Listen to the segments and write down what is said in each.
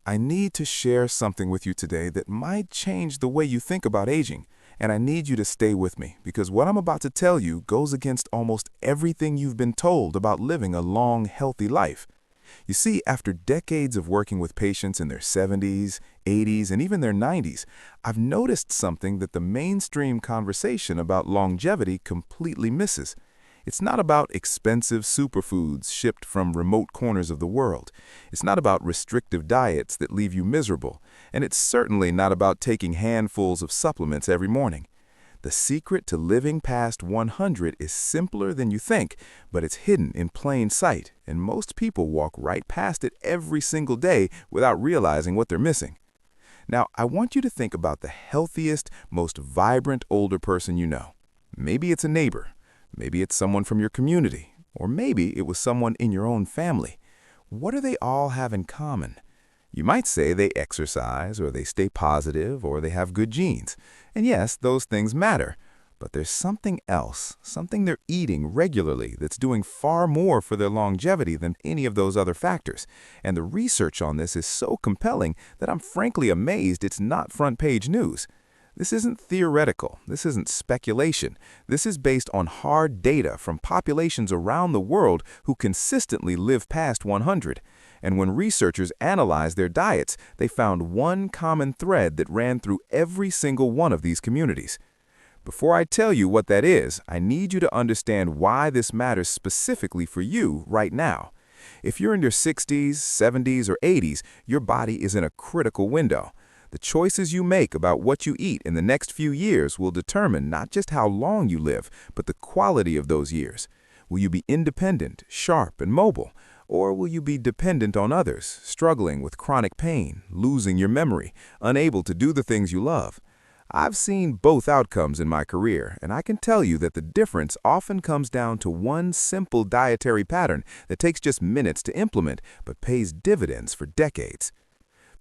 I need to share something with you today that might change the way you think about aging, and I need you to stay with me because what I'm about to tell you goes against almost everything you've been told about living a long, healthy life. You see, after decades of working with patients in their 70s, 80s, and even their 90s, I've noticed something that the mainstream conversation about longevity completely misses. It's not about expensive superfoods shipped from remote corners of the world. It's not about restrictive diets that leave you miserable. And it's certainly not about taking handfuls of supplements every morning. The secret to living past 100 is simpler than you think, but it's hidden in plain sight, and most people walk right past it every single day without realizing what they're missing. Now, I want you to think about the healthiest, most vibrant older person you know. Maybe it's a neighbor. Maybe it's someone from your community, or maybe it was someone in your own family. What do they all have in common? You might say they exercise, or they stay positive, or they have good genes. And yes, those things matter. But there's something else, something they're eating regularly that's doing far more for their longevity than any of those other factors. And the research on this is so compelling that I'm frankly amazed it's not front-page news. This isn't theoretical. This isn't speculation. This is based on hard data from populations around the world who consistently live past 100. And when researchers analyzed their diets, they found one common thread that ran through every single one of these communities. Before I tell you what that is, I need you to understand why this matters specifically for you right now. If you're in your 60s, 70s, or 80s, your body is in a critical window. The choices you make about what you eat in the next few years will determine not just how long you live, but the quality of those years. Will you be independent, sharp, and mobile? Or will you be dependent on others, struggling with chronic pain, losing your memory, unable to do the things you love? I've seen both outcomes in my career, and I can tell you that the difference often comes down to one simple dietary pattern that takes just minutes to implement but pays dividends for decades.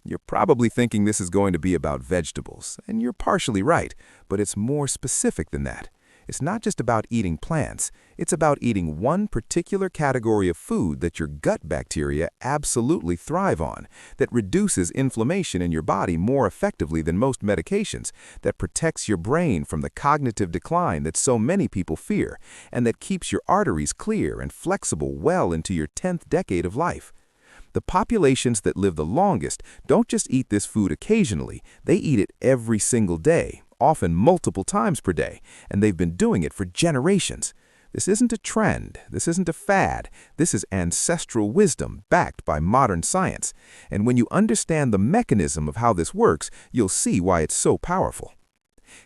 You're probably thinking this is going to be about vegetables, and you're partially right, but it's more specific than that. It's not just about eating plants. It's about eating one particular category of food that your gut bacteria absolutely thrive on, that reduces inflammation in your body more effectively than most medications, that protects your brain from the cognitive decline that so many people fear, and that keeps your arteries clear and flexible well into your 10th decade of life. The populations that live the longest don't just eat this food occasionally, they eat it every single day, often multiple times per day, and they've been doing it for generations. This isn't a trend, this isn't a fad, this is ancestral wisdom backed by modern science. And when you understand the mechanism of how this works, you'll see why it's so powerful.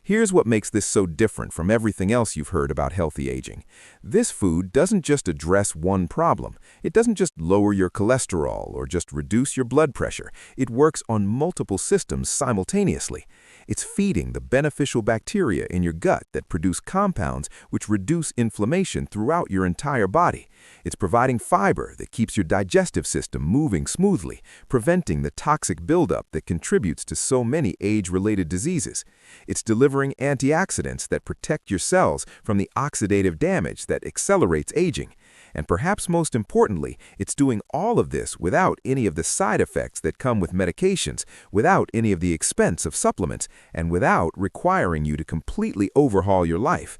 Here's what makes this so different from everything else you've heard about healthy aging. This food doesn't just address one problem. It doesn't just lower your cholesterol or just reduce your blood pressure. It works on multiple systems simultaneously. It's feeding the beneficial bacteria in your gut that produce compounds which reduce inflammation throughout your entire body. It's providing fiber that keeps your digestive system moving smoothly, preventing the toxic buildup that contributes to so many age-related diseases. It's delivering antioxidants that protect your cells from the oxidative damage that accelerates aging. And perhaps most importantly, it's doing all of this without any of the side effects that come with medications, without any of the expense of supplements, and without requiring you to completely overhaul your life.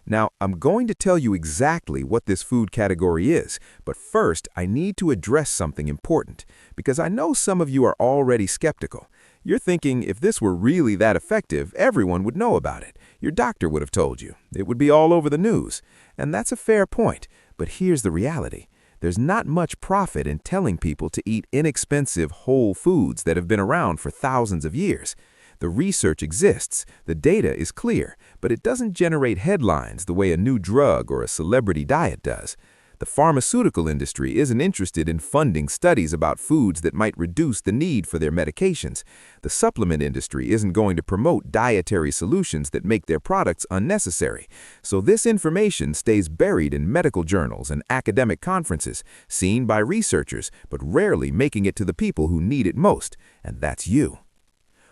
Now, I'm going to tell you exactly what this food category is, but first I need to address something important, because I know some of you are already skeptical. You're thinking if this were really that effective, everyone would know about it. Your doctor would have told you. It would be all over the news. And that's a fair point. But here's the reality. There's not much profit in telling people to eat inexpensive whole foods that have been around for thousands of years. The research exists, the data is clear, but it doesn't generate headlines the way a new drug or a celebrity diet does. The pharmaceutical industry isn't interested in funding studies about foods that might reduce the need for their medications. The supplement industry isn't going to promote dietary solutions that make their products unnecessary. So this information stays buried in medical journals and academic conferences, seen by researchers, but rarely making it to the people who need it most, and that's you.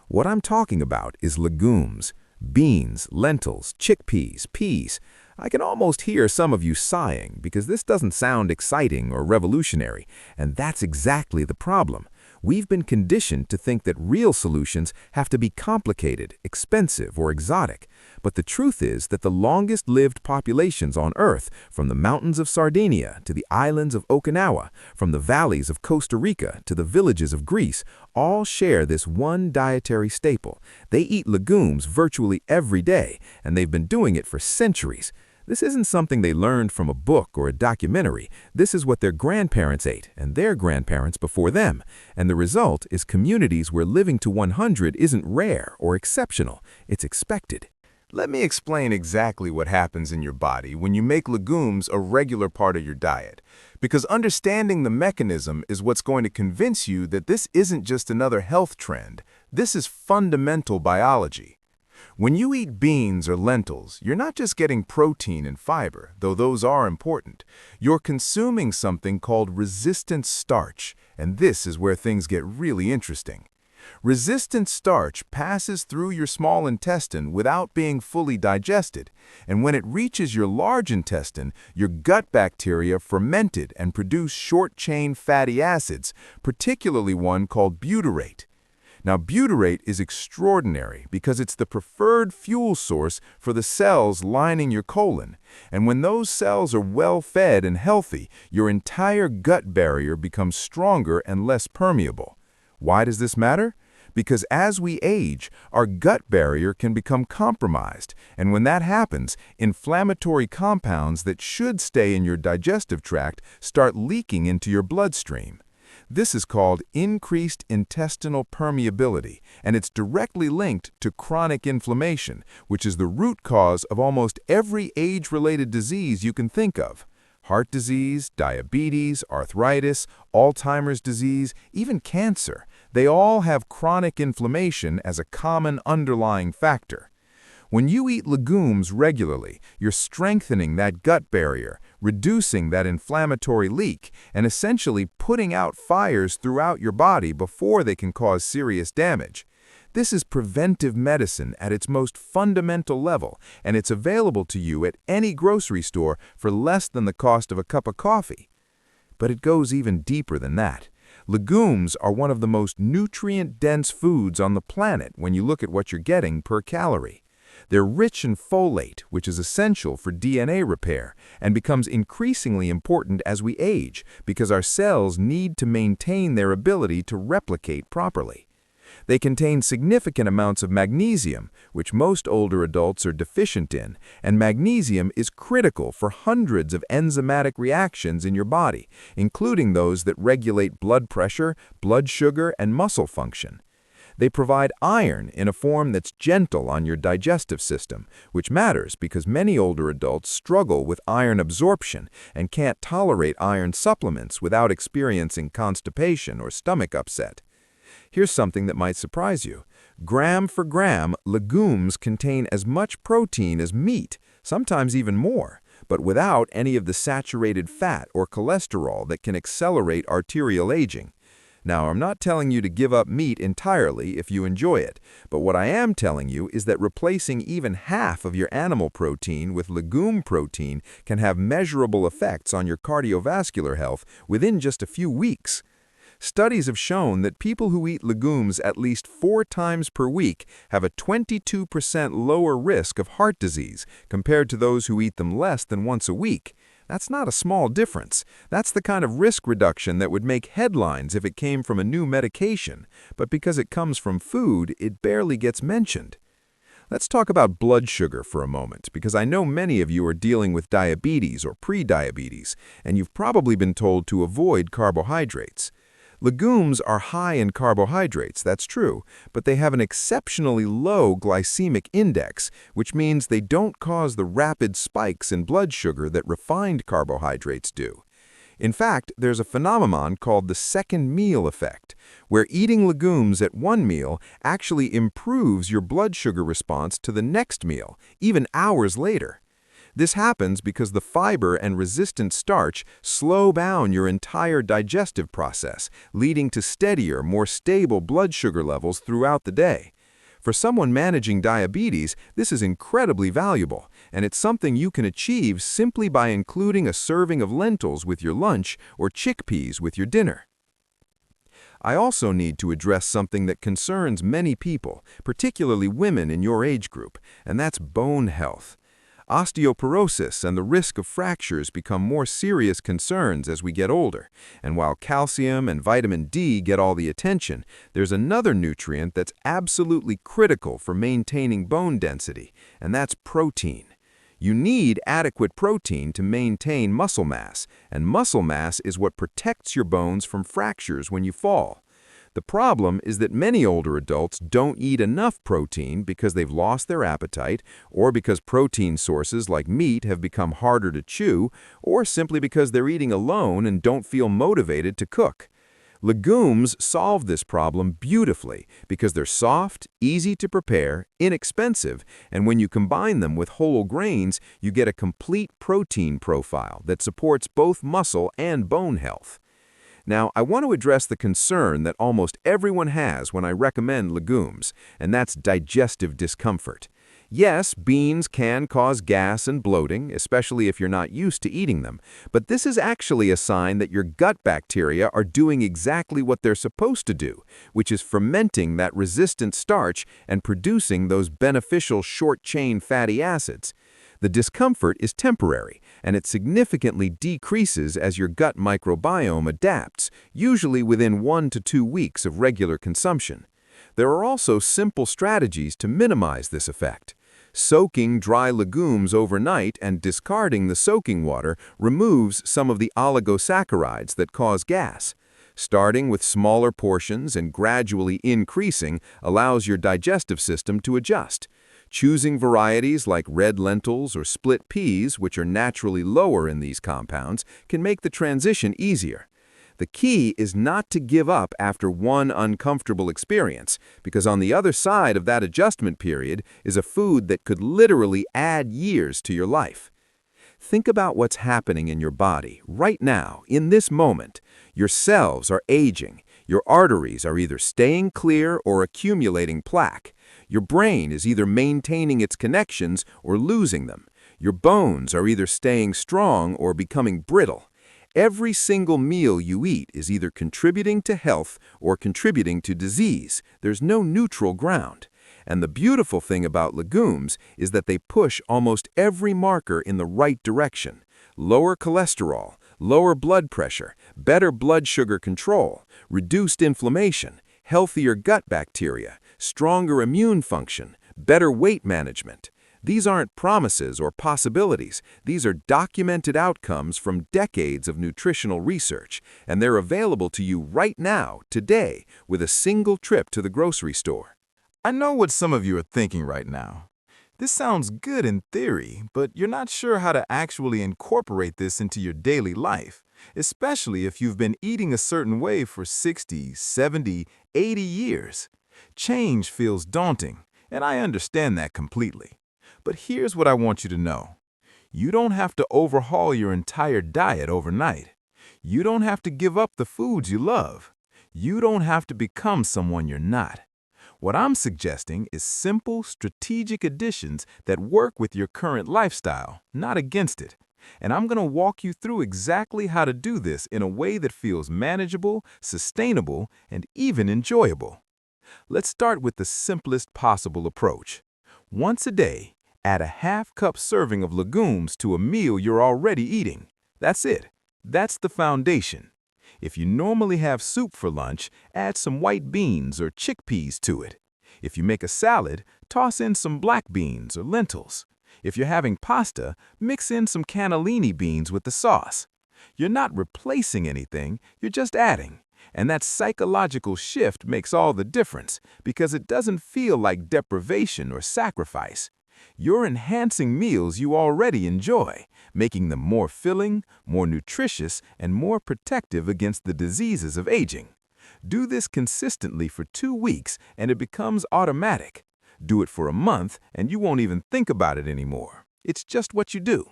What I'm talking about is legumes, beans, lentils, chickpeas, peas. I can almost hear some of you sighing because this doesn't sound exciting or revolutionary, and that's exactly the problem. We've been conditioned to think that real solutions have to be complicated, expensive, or exotic. But the truth is that the longest-lived populations on Earth, from the mountains of Sardinia to the islands of Okinawa, from the valleys of Costa Rica to the villages of Greece, all share this one dietary staple. They eat legumes virtually every day, and they've been doing it for centuries. This isn't something they learned from a book or a documentary. This is what their grandparents ate, and their grandparents before them. And the result is communities where living to 100 isn't rare or exceptional, it's expected. Let me explain exactly what happens in your body when you make legumes a regular part of your diet. Because understanding the mechanism is what's going to convince you that this isn't just another health trend. This is fundamental biology. When you eat beans or lentils, you're not just getting protein and fiber, though those are important. You're consuming something called resistant starch, and this is where things get really interesting. Resistant starch passes through your small intestine without being fully digested, and when it reaches your large intestine, your gut bacteria ferment it and produce short-chain fatty acids, particularly one called butyrate. Now, butyrate is extraordinary because it's the preferred fuel source for the cells lining your colon. And when those cells are well-fed and healthy, your entire gut barrier becomes stronger and less permeable. Why does this matter? Because as we age, our gut barrier can become compromised. And when that happens, inflammatory compounds that should stay in your digestive tract start leaking into your bloodstream. This is called increased intestinal permeability, and it's directly linked to chronic inflammation, which is the root cause of almost every age-related disease you can think of. Heart disease, diabetes, arthritis, Alzheimer's disease, even cancer. They all have chronic inflammation as a common underlying factor. When you eat legumes regularly, you're strengthening that gut barrier, reducing that inflammatory leak, and essentially putting out fires throughout your body before they can cause serious damage. This is preventive medicine at its most fundamental level, and it's available to you at any grocery store for less than the cost of a cup of coffee. But it goes even deeper than that. Legumes are one of the most nutrient-dense foods on the planet when you look at what you're getting per calorie. They're rich in folate, which is essential for DNA repair, and becomes increasingly important as we age because our cells need to maintain their ability to replicate properly. They contain significant amounts of magnesium, which most older adults are deficient in, and magnesium is critical for hundreds of enzymatic reactions in your body, including those that regulate blood pressure, blood sugar, and muscle function. They provide iron in a form that's gentle on your digestive system, which matters because many older adults struggle with iron absorption and can't tolerate iron supplements without experiencing constipation or stomach upset. Here's something that might surprise you. Gram for gram, legumes contain as much protein as meat, sometimes even more, but without any of the saturated fat or cholesterol that can accelerate arterial aging. Now, I'm not telling you to give up meat entirely if you enjoy it, but what I am telling you is that replacing even half of your animal protein with legume protein can have measurable effects on your cardiovascular health within just a few weeks. Studies have shown that people who eat legumes at least 4 times per week have a 22% lower risk of heart disease compared to those who eat them less than once a week. That's not a small difference. That's the kind of risk reduction that would make headlines if it came from a new medication, but because it comes from food, it barely gets mentioned. Let's talk about blood sugar for a moment, because I know many of you are dealing with diabetes or pre-diabetes, and you've probably been told to avoid carbohydrates. Legumes are high in carbohydrates, that's true, but they have an exceptionally low glycemic index, which means they don't cause the rapid spikes in blood sugar that refined carbohydrates do. In fact, there's a phenomenon called the second meal effect, where eating legumes at one meal actually improves your blood sugar response to the next meal, even hours later. This happens because the fiber and resistant starch slow down your entire digestive process, leading to steadier, more stable blood sugar levels throughout the day. For someone managing diabetes, this is incredibly valuable, and it's something you can achieve simply by including a serving of lentils with your lunch or chickpeas with your dinner. I also need to address something that concerns many people, particularly women in your age group, and that's bone health. Osteoporosis and the risk of fractures become more serious concerns as we get older, and while calcium and vitamin D get all the attention, there's another nutrient that's absolutely critical for maintaining bone density, and that's protein. You need adequate protein to maintain muscle mass, and muscle mass is what protects your bones from fractures when you fall. The problem is that many older adults don't eat enough protein because they've lost their appetite, or because protein sources like meat have become harder to chew, or simply because they're eating alone and don't feel motivated to cook. Legumes solve this problem beautifully because they're soft, easy to prepare, inexpensive, and when you combine them with whole grains, you get a complete protein profile that supports both muscle and bone health. Now, I want to address the concern that almost everyone has when I recommend legumes, and that's digestive discomfort. Yes, beans can cause gas and bloating, especially if you're not used to eating them, but this is actually a sign that your gut bacteria are doing exactly what they're supposed to do, which is fermenting that resistant starch and producing those beneficial short-chain fatty acids. The discomfort is temporary, and it significantly decreases as your gut microbiome adapts, usually within 1 to 2 weeks of regular consumption. There are also simple strategies to minimize this effect. Soaking dry legumes overnight and discarding the soaking water removes some of the oligosaccharides that cause gas. Starting with smaller portions and gradually increasing allows your digestive system to adjust. Choosing varieties like red lentils or split peas, which are naturally lower in these compounds, can make the transition easier. The key is not to give up after one uncomfortable experience, because on the other side of that adjustment period is a food that could literally add years to your life. Think about what's happening in your body right now, in this moment. Your cells are aging. Your arteries are either staying clear or accumulating plaque. Your brain is either maintaining its connections or losing them. Your bones are either staying strong or becoming brittle. Every single meal you eat is either contributing to health or contributing to disease. There's no neutral ground. And the beautiful thing about legumes is that they push almost every marker in the right direction. Lower cholesterol, lower blood pressure, better blood sugar control, reduced inflammation, healthier gut bacteria, stronger immune function, better weight management. These aren't promises or possibilities. These are documented outcomes from decades of nutritional research, and they're available to you right now, today, with a single trip to the grocery store. I know what some of you are thinking right now. This sounds good in theory, but you're not sure how to actually incorporate this into your daily life, especially if you've been eating a certain way for 60, 70, 80 years. Change feels daunting, and I understand that completely. But here's what I want you to know. You don't have to overhaul your entire diet overnight. You don't have to give up the foods you love. You don't have to become someone you're not. What I'm suggesting is simple, strategic additions that work with your current lifestyle, not against it. And I'm going to walk you through exactly how to do this in a way that feels manageable, sustainable, and even enjoyable. Let's start with the simplest possible approach. Once a day, add a half-cup serving of legumes to a meal you're already eating. That's it. That's the foundation. If you normally have soup for lunch, add some white beans or chickpeas to it. If you make a salad, toss in some black beans or lentils. If you're having pasta, mix in some cannellini beans with the sauce. You're not replacing anything, you're just adding. And that psychological shift makes all the difference because it doesn't feel like deprivation or sacrifice. You're enhancing meals you already enjoy, making them more filling, more nutritious, and more protective against the diseases of aging. Do this consistently for 2 weeks and it becomes automatic. Do it for a month and you won't even think about it anymore. It's just what you do.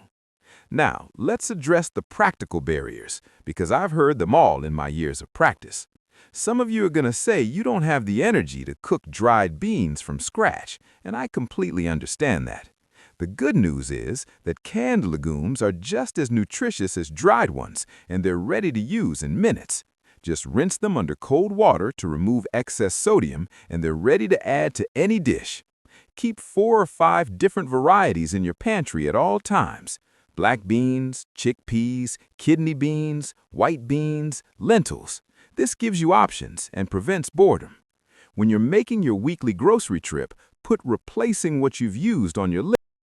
Now, let's address the practical barriers, because I've heard them all in my years of practice. Some of you are going to say you don't have the energy to cook dried beans from scratch, and I completely understand that. The good news is that canned legumes are just as nutritious as dried ones, and they're ready to use in minutes. Just rinse them under cold water to remove excess sodium, and they're ready to add to any dish. Keep 4 or 5 different varieties in your pantry at all times. Black beans, chickpeas, kidney beans, white beans, lentils. This gives you options and prevents boredom. When you're making your weekly grocery trip, put replacing what you've used on your list.